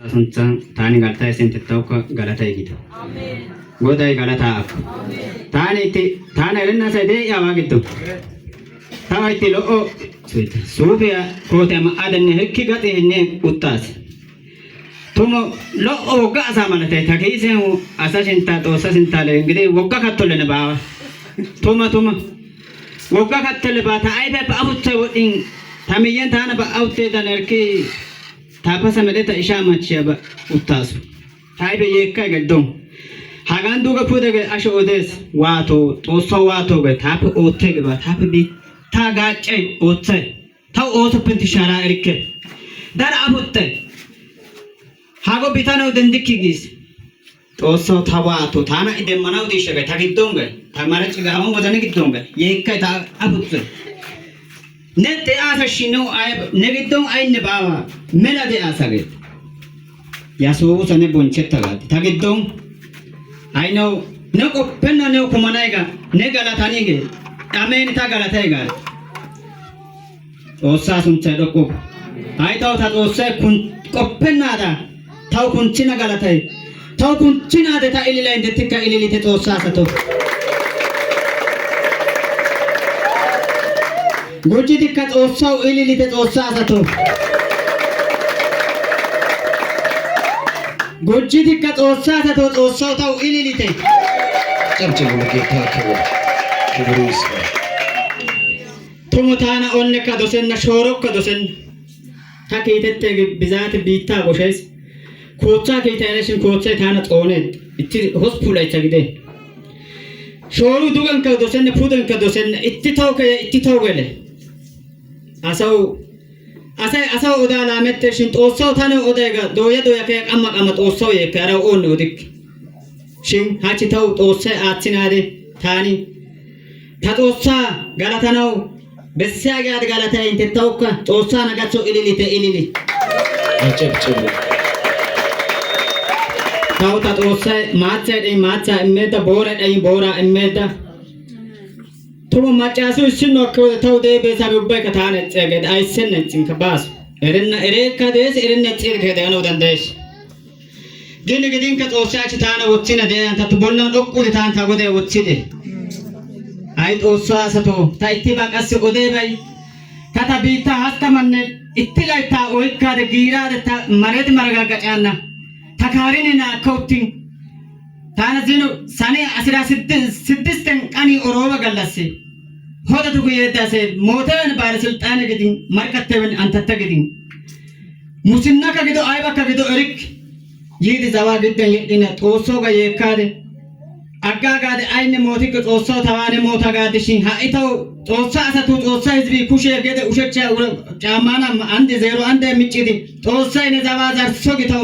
Sunsan tani galata esen tettauka galata egita. Godai galata ak. Tani ti tani elenna sede ya wagitto. Tawa ti lo Sufia kote ma adanne hekki gate henne uttas. Tumo lo wogga asamana te takisen asasinta to sasintale ngide wogga kattolle ne bawa. Tuma wogga kattolle ba ta aibe ba abutse wodin tamiyen tana ba autte danerki tapasa medeta ishamachia ba uttasu. Taibe yekka gaddon. Hagan duga pudege asho odes wato toso wato ge tap ottege ba tap bi ta gacce otse. Taw oto penti shara erike. Dar abutte. Hago bitano dendikigis. Toso tawato tana ide manau dishege tagiddonge. Tamara chiga hamu bodane giddonge. Yekka ta abutte. Nette asa shino ay negiddon ay ne bawa mela de asage. Yaso sane bonchetta gadi. Tagiddon I know no penna no kumanaiga negala tanige. Amen ta galataiga. Osa suncha doko. Ai tau ta osa kun koppenada. Tau kun china galatai. Tau kun china de ta ilila inde tikka ilili te osa sato. Goji dikkat osa ilili te osa sato. Goji dikkat osa sato osa tau ilili te. ጨብጭቡ ለጌታ ክብር ይስፋ። Tumutana onne ka dosenna shorok ka dosen takitette bizat biitta goshes kootsa kitayeshin kootsa tana xonet itti hospitala itagide shoru dugan ka dosen pudan ka dosen itti tawgele asaw oda lamette shin tosaw tane odega doya ke amma tosaw ye kara on odik shin hachi taw tosa atsinade tani ta tosa galatanaw Bessiaga galata inte tauka tosana gatso ilili ጨብጭቡ tauta tosa matcha immeda bora immeda tumo machasu sinno ko tawde be sabe ubbe katane tseged ay senne tsinka bas ereka des erenne tsirge de ano dandesh gidin ka tosa chitana wotsina de anta tubonna dokkuli tan tagode wotside Ay tosa sato ta ittiba qasse odebay kata biita hastamanne ittilay ta oykade giirade ta maret maraga gacana takarine na kautin tana zino sane asira siddisten qani oroba gallase hoda tu yedase moten bar sultane gedin markateven antatta gedin musinnaka gido aybaka gido erik yidi zawa gidden yedina tosoga yekade Agagade ayne motik tosa tawane motagade shin ha itaw tosa asatu tosa hizbi kushe gede ushecha jamana ande zero ande michidi tosa ine zawa zar sogitaw